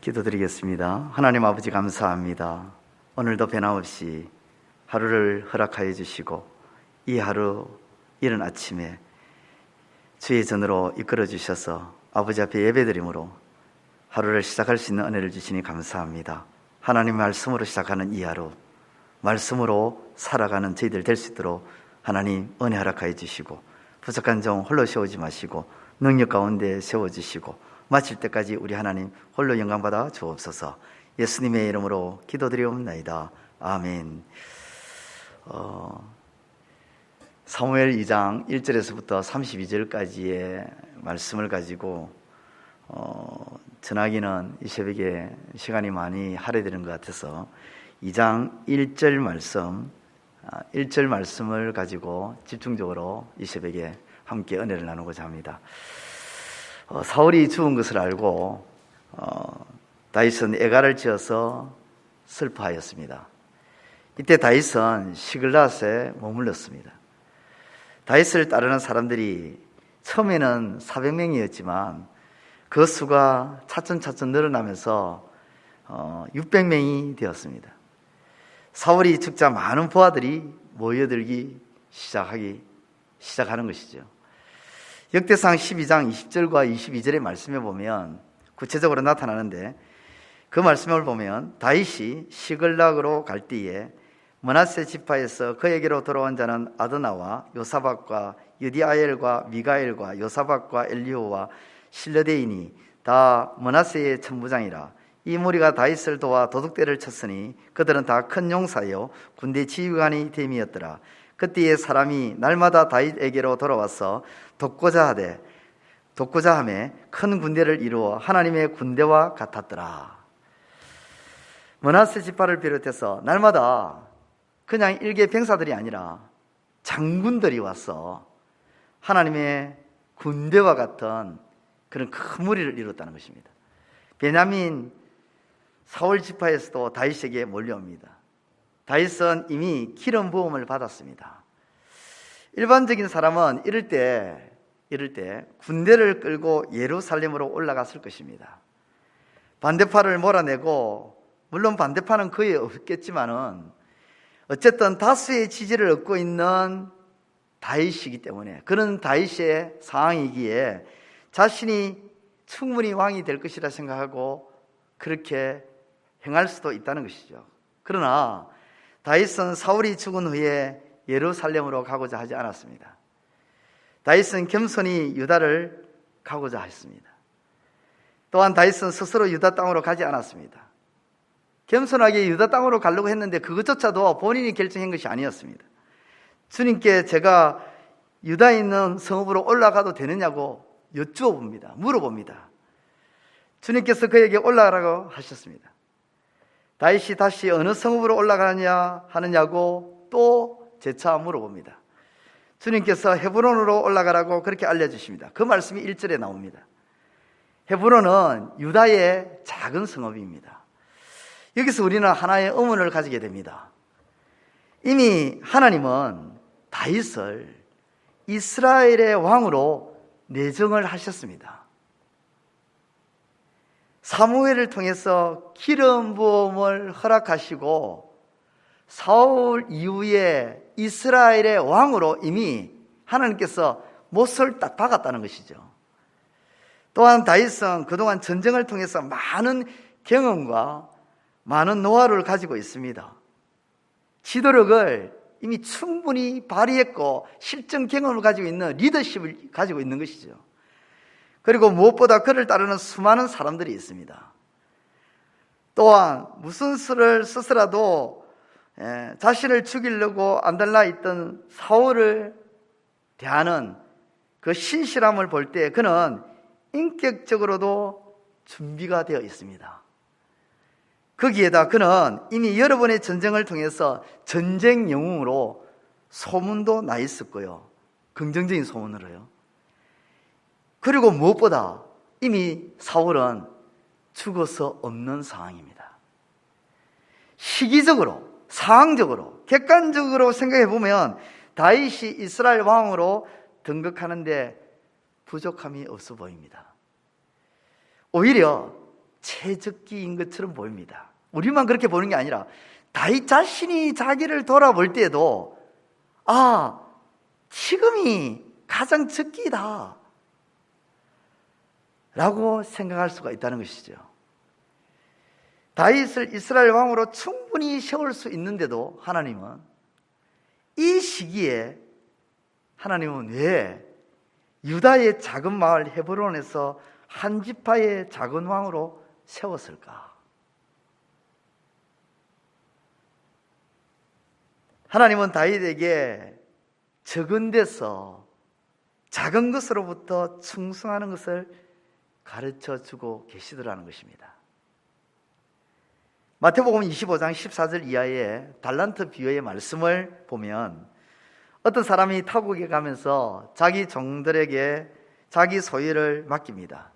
기도드리겠습니다. 하나님 아버지 감사합니다. 오늘도 변함없이 하루를 허락하여 주시고 이 하루 이른 아침에 주의 전으로 이끌어 주셔서 아버지 앞에 예배드림으로 하루를 시작할 수 있는 은혜를 주시니 감사합니다. 하나님 말씀으로 시작하는 이 하루, 말씀으로 살아가는 저희들 될 수 있도록 하나님 은혜 허락하여 주시고 부족한 종 홀로 세우지 마시고 능력 가운데 세워주시고 마칠 때까지 우리 하나님 홀로 영광받아 주옵소서. 예수님의 이름으로 기도드리옵나이다. 아멘. 사무엘 2장 1절에서부터 32절까지의 말씀을 가지고 전하기는 이 새벽에 시간이 많이 할애되는 것 같아서 2장 1절 말씀을 가지고 집중적으로 이 새벽에 함께 은혜를 나누고자 합니다. 사울이 죽은 것을 알고 다윗은 애가를 지어서 슬퍼하였습니다. 이때 다윗은 시글랏에 머물렀습니다. 다윗을 따르는 사람들이 처음에는 400명이었지만 그 수가 차츰차츰 늘어나면서 600명이 되었습니다. 사울이 죽자 많은 부하들이 모여들기 시작하는 것이죠. 역대상 12장 20절과 22절의 말씀에 보면 구체적으로 나타나는데, 그 말씀을 보면 다윗이 시글락으로 갈 때에 므낫세 지파에서 그에게로 돌아온 자는 아드나와 요사박과 여디아엘과 미가엘과 요사박과 엘리후와 실레데이니 다 므낫세의 천부장이라. 이 무리가 다윗을 도와 도둑대를 쳤으니 그들은 다 큰 용사요 군대 지휘관이 됨이었더라. 그때에 사람이 날마다 다윗에게로 돌아와서 돕고자 하매 큰 군대를 이루어 하나님의 군대와 같았더라. 므낫세 지파를 비롯해서 날마다 그냥 일개 병사들이 아니라 장군들이 와서 하나님의 군대와 같은 그런 큰 무리를 이뤘다는 것입니다. 베냐민 사울 지파에서도 다윗에게 몰려옵니다. 다윗은 이미 기름 부음을 받았습니다. 일반적인 사람은 이럴 때 군대를 끌고 예루살렘으로 올라갔을 것입니다. 반대파를 몰아내고, 물론 반대파는 거의 없겠지만은 어쨌든 다수의 지지를 얻고 있는 다윗이기 때문에, 그런 다윗의 상황이기에 자신이 충분히 왕이 될 것이라 생각하고 그렇게 행할 수도 있다는 것이죠. 그러나 다윗은 사울이 죽은 후에 예루살렘으로 가고자 하지 않았습니다. 다윗은 겸손히 유다를 가고자 했습니다. 또한 다윗은 스스로 유다 땅으로 가지 않았습니다. 겸손하게 유다 땅으로 가려고 했는데 그것조차도 본인이 결정한 것이 아니었습니다. 주님께 제가 유다에 있는 성읍으로 올라가도 되느냐고 물어봅니다. 주님께서 그에게 올라가라고 하셨습니다. 다윗이 다시 어느 성읍으로 하느냐고 또 재차 물어봅니다. 주님께서 헤브론으로 올라가라고 그렇게 알려주십니다. 그 말씀이 1절에 나옵니다. 헤브론은 유다의 작은 성읍입니다. 여기서 우리는 하나의 의문을 가지게 됩니다. 이미 하나님은 다윗을 이스라엘의 왕으로 내정을 하셨습니다. 사무엘을 통해서 기름 부음을 허락하시고 사울 이후에 이스라엘의 왕으로 이미 하나님께서 못을 딱 박았다는 것이죠. 또한 다윗은 그동안 전쟁을 통해서 많은 경험과 많은 노하우를 가지고 있습니다. 지도력을 이미 충분히 발휘했고 실전 경험을 가지고 있는 리더십을 가지고 있는 것이죠. 그리고 무엇보다 그를 따르는 수많은 사람들이 있습니다. 또한 무슨 수를 써서라도 자신을 죽이려고 안달나 있던 사울을 대하는 그 신실함을 볼 때 그는 인격적으로도 준비가 되어 있습니다. 거기에다 그는 이미 여러 번의 전쟁을 통해서 전쟁 영웅으로 소문도 나 있었고요. 긍정적인 소문으로요. 그리고 무엇보다 이미 사울은 죽어서 없는 상황입니다. 시기적으로, 상황적으로, 객관적으로 생각해 보면 다윗이 이스라엘 왕으로 등극하는데 부족함이 없어 보입니다. 오히려 최적기인 것처럼 보입니다. 우리만 그렇게 보는 게 아니라 다윗 자신이 자기를 돌아볼 때에도 지금이 가장 적기다 라고 생각할 수가 있다는 것이죠. 다윗을 이스라엘 왕으로 충분히 세울 수 있는데도 하나님은 이 시기에 하나님은 왜 유다의 작은 마을 헤브론에서 한 지파의 작은 왕으로 세웠을까? 하나님은 다윗에게 적은 데서 작은 것으로부터 충성하는 것을 가르쳐 주고 계시더라는 것입니다. 마태복음 25장 14절 이하의 달란트 비유의 말씀을 보면 어떤 사람이 타국에 가면서 자기 종들에게 자기 소유를 맡깁니다.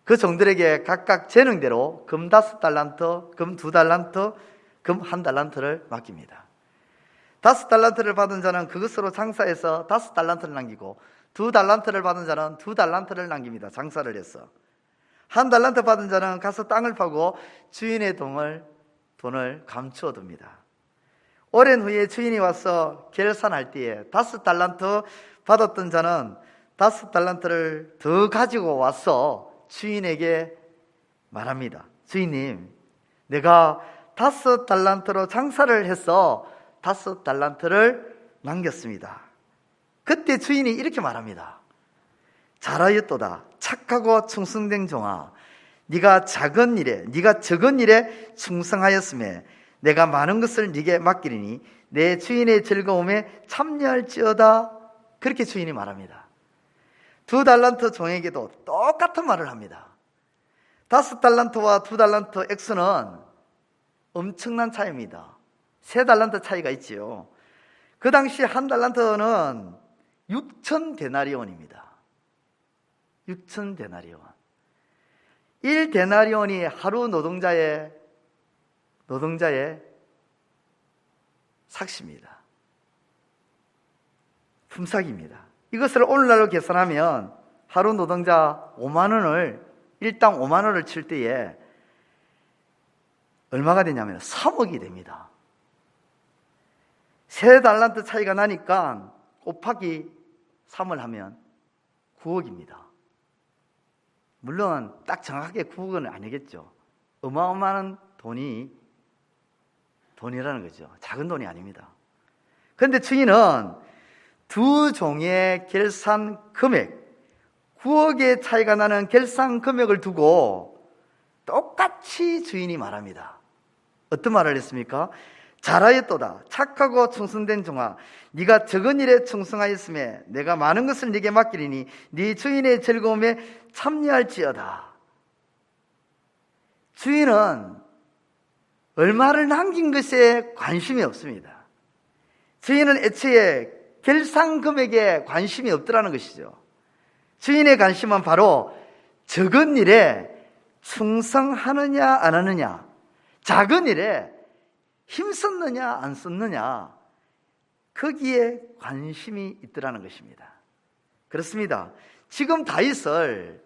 그 종들에게 각각 재능대로 금 5달란트, 금 2달란트, 금 1달란트를 맡깁니다. 5달란트를 받은 자는 그것으로 장사해서 5달란트를 남기고 2달란트를 받은 자는 2달란트를 남깁니다. 장사를 해서. 1달란트 받은 자는 가서 땅을 파고 주인의 돈을 감추어 둡니다. 오랜 후에 주인이 와서 계산할 때에 5달란트 받았던 자는 5달란트를 더 가지고 와서 주인에게 말합니다. 주인님, 내가 5달란트로 장사를 해서 5달란트를 남겼습니다. 그때 주인이 이렇게 말합니다. 잘하였도다. 착하고 충성된 종아, 네가 적은 일에 충성하였음에 내가 많은 것을 네게 맡기리니 내 주인의 즐거움에 참여할지어다. 그렇게 주인이 말합니다. 2달란트 종에게도 똑같은 말을 합니다. 5달란트와 2달란트 액수는 엄청난 차이입니다. 3달란트 차이가 있지요. 그 당시 1달란트는 6,000데나리온입니다. 6,000데나리온. 1데나리온이 하루 노동자의 삭시입니다. 품삯입니다. 이것을 오늘날로 계산하면 하루 노동자 5만 원을 일당 5만 원을 칠 때에 얼마가 되냐면 3억이 됩니다. 3달란트 차이가 나니까 곱하기 3을 하면 9억입니다. 물론 딱 정확하게 9억은 아니겠죠. 어마어마한 돈이라는 거죠. 작은 돈이 아닙니다. 그런데 주인은 두 종의 결산 금액, 9억의 차이가 나는 결산 금액을 두고 똑같이 주인이 말합니다. 어떤 말을 했습니까? 잘하였도다. 착하고 충성된 종아, 네가 적은 일에 충성하였음에 내가 많은 것을 네게 맡기리니 네 주인의 즐거움에 참여할지어다. 주인은 얼마를 남긴 것에 관심이 없습니다. 주인은 애초에 결산 금액에 관심이 없더라는 것이죠. 주인의 관심은 바로 적은 일에 충성하느냐 안 하느냐, 작은 일에 힘썼느냐 안 썼느냐, 거기에 관심이 있더라는 것입니다. 그렇습니다. 지금 다윗을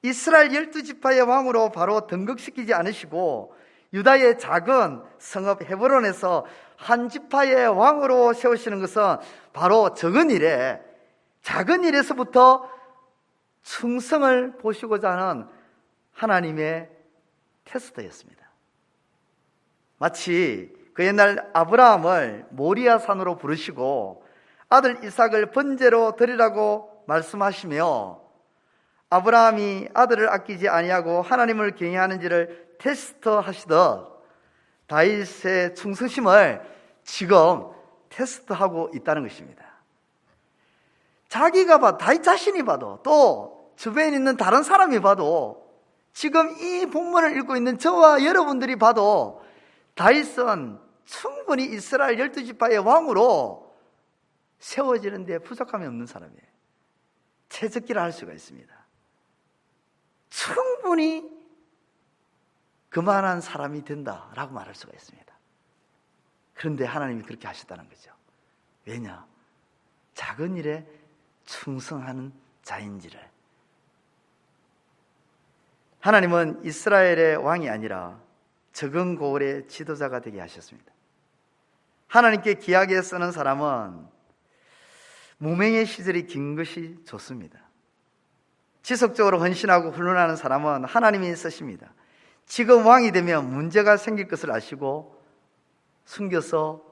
이스라엘 12지파의 왕으로 바로 등극시키지 않으시고 유다의 작은 성읍 헤브론에서 한 지파의 왕으로 세우시는 것은 바로 작은 일에서부터 충성을 보시고자 하는 하나님의 테스트였습니다. 마치 그 옛날 아브라함을 모리아 산으로 부르시고 아들 이삭을 번제로 드리라고 말씀하시며 아브라함이 아들을 아끼지 아니하고 하나님을 경외하는지를 테스트하시듯 다윗의 충성심을 지금 테스트하고 있다는 것입니다. 다윗 자신이 봐도 또 주변에 있는 다른 사람이 봐도 지금 이 본문을 읽고 있는 저와 여러분들이 봐도 다윗은 충분히 이스라엘 12지파의 왕으로 세워지는 데 부족함이 없는 사람이에요. 최적기를 할 수가 있습니다. 충분히 그만한 사람이 된다라고 말할 수가 있습니다. 그런데 하나님이 그렇게 하셨다는 거죠. 왜냐? 작은 일에 충성하는 자인지를. 하나님은 이스라엘의 왕이 아니라 적은 고을의 지도자가 되게 하셨습니다. 하나님께 귀하게 쓰는 사람은 무명의 시절이 긴 것이 좋습니다. 지속적으로 헌신하고 훈련하는 사람은 하나님이 쓰십니다. 지금 왕이 되면 문제가 생길 것을 아시고 숨겨서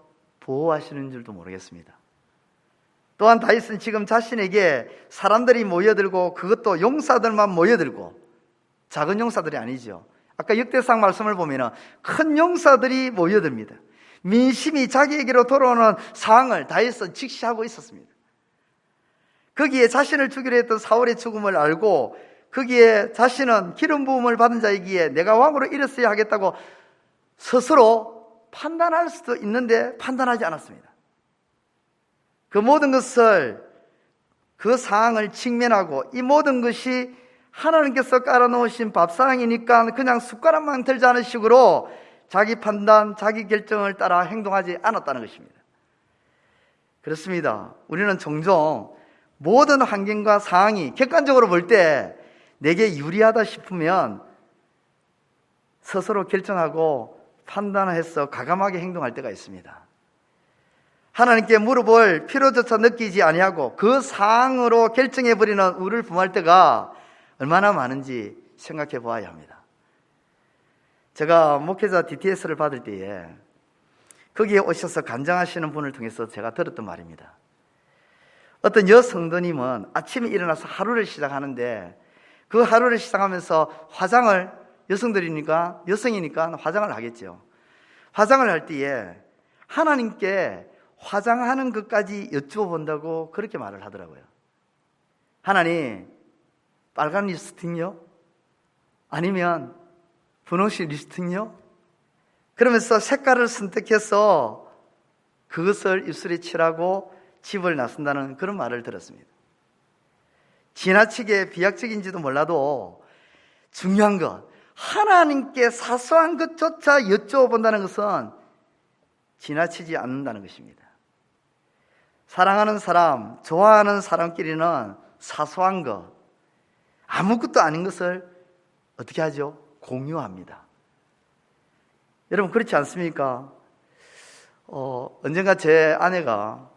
보호하시는 줄도 모르겠습니다. 또한 다윗은 지금 자신에게 사람들이 모여들고, 그것도 용사들만 모여들고, 작은 용사들이 아니죠. 아까 역대상 말씀을 보면 큰 용사들이 모여듭니다. 민심이 자기에게로 돌아오는 상황을 다윗은 직시하고 있었습니다. 거기에 자신을 죽이려 했던 사울의 죽음을 알고, 거기에 자신은 기름 부음을 받은 자이기에 내가 왕으로 일었어야 하겠다고 스스로 판단할 수도 있는데 판단하지 않았습니다. 그 모든 것을, 그 상황을 직면하고, 이 모든 것이 하나님께서 깔아놓으신 밥상이니까 그냥 숟가락만 들지 않은 식으로 자기 판단, 자기 결정을 따라 행동하지 않았다는 것입니다. 그렇습니다. 우리는 종종 모든 환경과 상황이 객관적으로 볼 때 내게 유리하다 싶으면 스스로 결정하고 판단해서 과감하게 행동할 때가 있습니다. 하나님께 물어볼 필요조차 느끼지 아니하고 그 상황으로 결정해버리는 우를 범할 때가 얼마나 많은지 생각해 보아야 합니다. 제가 목회자 DTS를 받을 때에 거기에 오셔서 간증하시는 분을 통해서 제가 들었던 말입니다. 어떤 여성도님은 아침에 일어나서 하루를 시작하는데, 그 하루를 시작하면서 화장을, 여성이니까 화장을 하겠죠. 화장을 할 때에 하나님께 화장하는 것까지 여쭈어본다고 그렇게 말을 하더라고요. 하나님, 빨간 립스틱요? 아니면 분홍색 립스틱요? 그러면서 색깔을 선택해서 그것을 입술에 칠하고 집을 나선다는 그런 말을 들었습니다. 지나치게 비약적인지도 몰라도 중요한 것, 하나님께 사소한 것조차 여쭈어본다는 것은 지나치지 않는다는 것입니다. 사랑하는 사람, 좋아하는 사람끼리는 사소한 것, 아무것도 아닌 것을 어떻게 하죠? 공유합니다. 여러분 그렇지 않습니까? 언젠가 제 아내가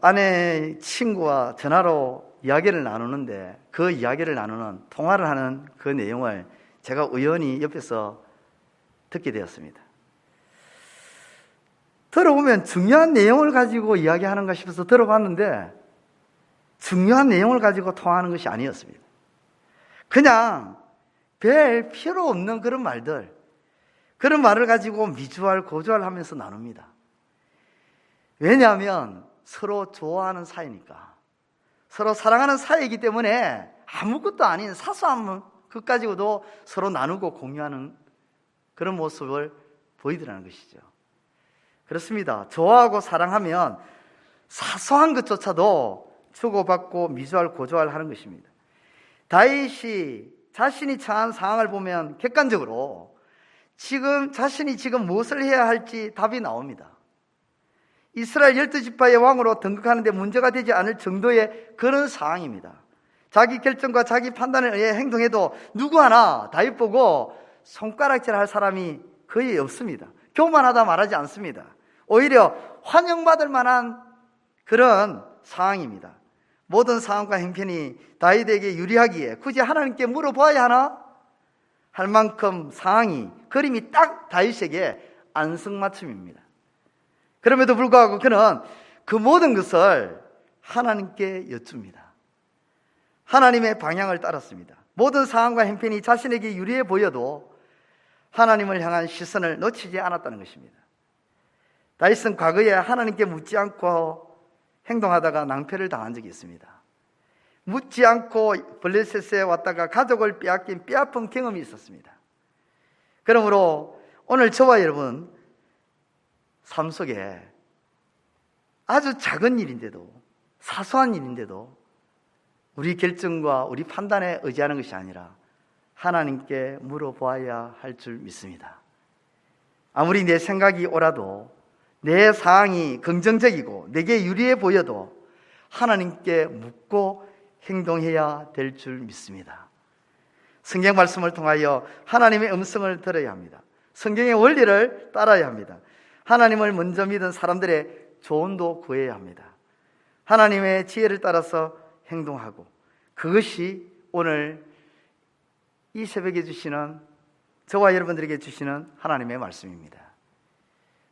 아내 친구와 전화로 이야기를 나누는데, 그 이야기를 나누는, 통화를 하는 그 내용을 제가 우연히 옆에서 듣게 되었습니다. 들어보면 중요한 내용을 가지고 이야기하는가 싶어서 들어봤는데 중요한 내용을 가지고 통화하는 것이 아니었습니다. 그냥 별 필요 없는 그런 말들, 그런 말을 가지고 미주알 고주알 하면서 나눕니다. 왜냐하면 서로 좋아하는 사이니까, 서로 사랑하는 사이이기 때문에 아무것도 아닌 사소한 것 가지고도 서로 나누고 공유하는 그런 모습을 보이더라는 것이죠. 그렇습니다. 좋아하고 사랑하면 사소한 것조차도 주고받고 미주알 고주알 하는 것입니다. 다윗이 자신이 처한 상황을 보면 객관적으로 자신이 지금 무엇을 해야 할지 답이 나옵니다. 이스라엘 12지파의 왕으로 등극하는데 문제가 되지 않을 정도의 그런 상황입니다. 자기 결정과 자기 판단에 의해 행동해도 누구 하나 다윗 보고 손가락질할 사람이 거의 없습니다. 교만하다 말하지 않습니다. 오히려 환영받을 만한 그런 상황입니다. 모든 상황과 형편이 다윗에게 유리하기에 굳이 하나님께 물어봐야 하나? 할 만큼 상황이, 그림이 딱 다윗에게 안성맞춤입니다. 그럼에도 불구하고 그는 그 모든 것을 하나님께 여쭙니다. 하나님의 방향을 따랐습니다. 모든 상황과 형편이 자신에게 유리해 보여도 하나님을 향한 시선을 놓치지 않았다는 것입니다. 다윗은 과거에 하나님께 묻지 않고 행동하다가 낭패를 당한 적이 있습니다. 묻지 않고 블레셋에 왔다가 가족을 빼앗긴 뼈아픈 경험이 있었습니다. 그러므로 오늘 저와 여러분 삶 속에 아주 작은 일인데도, 사소한 일인데도 우리 결정과 우리 판단에 의지하는 것이 아니라 하나님께 물어봐야 할 줄 믿습니다. 아무리 내 생각이 옳아도, 내 상황이 긍정적이고 내게 유리해 보여도 하나님께 묻고 행동해야 될 줄 믿습니다. 성경 말씀을 통하여 하나님의 음성을 들어야 합니다. 성경의 원리를 따라야 합니다. 하나님을 먼저 믿은 사람들의 조언도 구해야 합니다. 하나님의 지혜를 따라서 행동하고, 그것이 오늘 이 새벽에 주시는, 저와 여러분들에게 주시는 하나님의 말씀입니다.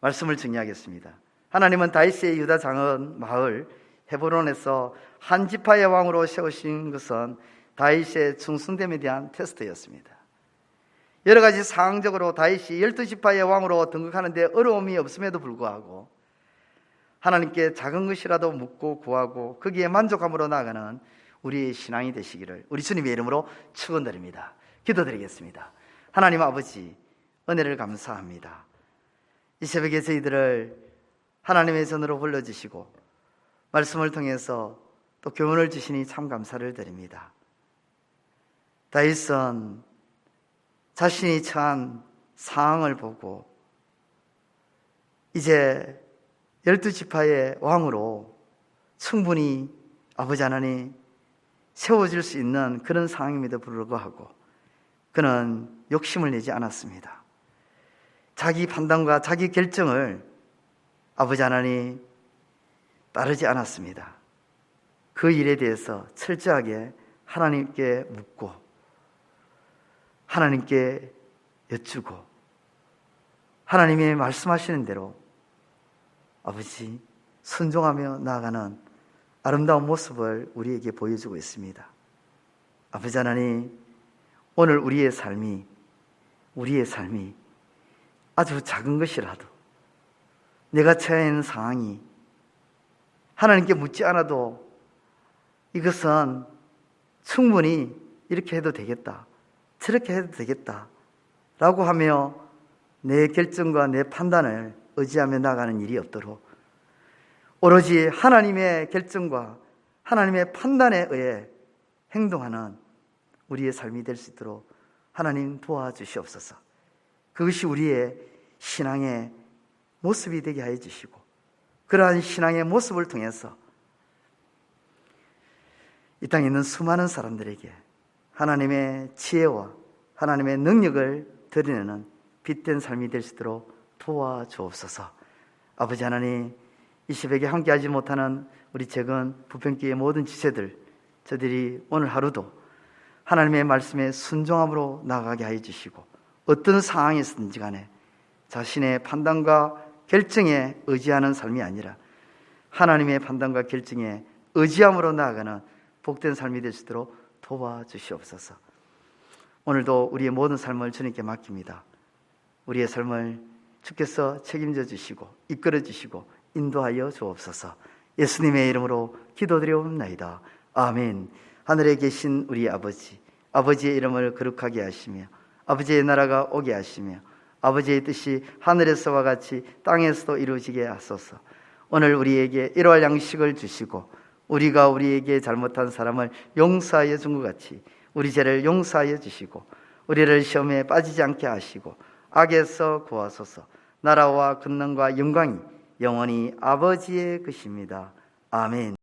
말씀을 정리하겠습니다. 하나님은 다윗의 유다 작은 마을 헤브론에서 한 지파의 왕으로 세우신 것은 다윗의 충성됨에 대한 테스트였습니다. 여러 가지 상황적으로 다윗이 12지파의 왕으로 등극하는데 어려움이 없음에도 불구하고 하나님께 작은 것이라도 묻고 구하고 거기에 만족함으로 나아가는 우리의 신앙이 되시기를 우리 주님의 이름으로 축원드립니다. 기도드리겠습니다. 하나님 아버지, 은혜를 감사합니다. 이 새벽에 저희들을 하나님의 전으로 불러주시고 말씀을 통해서 또 교훈을 주시니 참 감사를 드립니다. 다윗은 자신이 처한 상황을 보고 이제 12지파의 왕으로 충분히 아버지 하나님 세워질 수 있는 그런 상황임에도 불구하고 그는 욕심을 내지 않았습니다. 자기 판단과 자기 결정을 아버지 하나님 따르지 않았습니다. 그 일에 대해서 철저하게 하나님께 묻고 하나님께 여쭈고 하나님이 말씀하시는 대로 아버지 순종하며 나아가는 아름다운 모습을 우리에게 보여주고 있습니다. 아버지 하나님, 오늘 우리의 삶이 아주 작은 것이라도 내가 처해 있는 상황이 하나님께 묻지 않아도 이것은 충분히 이렇게 해도 되겠다, 저렇게 해도 되겠다 라고 하며 내 결정과 내 판단을 의지하며 나가는 일이 없도록 오로지 하나님의 결정과 하나님의 판단에 의해 행동하는 우리의 삶이 될 수 있도록 하나님 도와주시옵소서. 그것이 우리의 신앙의 모습이 되게 하여 주시고 그러한 신앙의 모습을 통해서 이 땅에 있는 수많은 사람들에게 하나님의 지혜와 하나님의 능력을 드러내는 빛된 삶이 될 수 있도록 도와주옵소서. 아버지 하나님, 이 새벽에 함께하지 못하는 우리 적은 부평교회의 모든 지체들, 저들이 오늘 하루도 하나님의 말씀에 순종함으로 나아가게 하여 주시고 어떤 상황에서든지 간에 자신의 판단과 결정에 의지하는 삶이 아니라 하나님의 판단과 결정에 의지함으로 나아가는 복된 삶이 될 수 있도록 도와주시옵소서. 오늘도 우리의 모든 삶을 주님께 맡깁니다. 우리의 삶을 주께서 책임져 주시고 이끌어 주시고 인도하여 주옵소서. 예수님의 이름으로 기도드리옵나이다. 아멘. 하늘에 계신 우리 아버지, 아버지의 이름을 거룩하게 하시며 아버지의 나라가 오게 하시며 아버지의 뜻이 하늘에서와 같이 땅에서도 이루어지게 하소서. 오늘 우리에게 일용할 양식을 주시고 우리가 우리에게 잘못한 사람을 용서하여 준 것 같이 우리 죄를 용서하여 주시고 우리를 시험에 빠지지 않게 하시고 악에서 구하소서. 나라와 권능과 영광이 영원히 아버지의 것입니다. 아멘.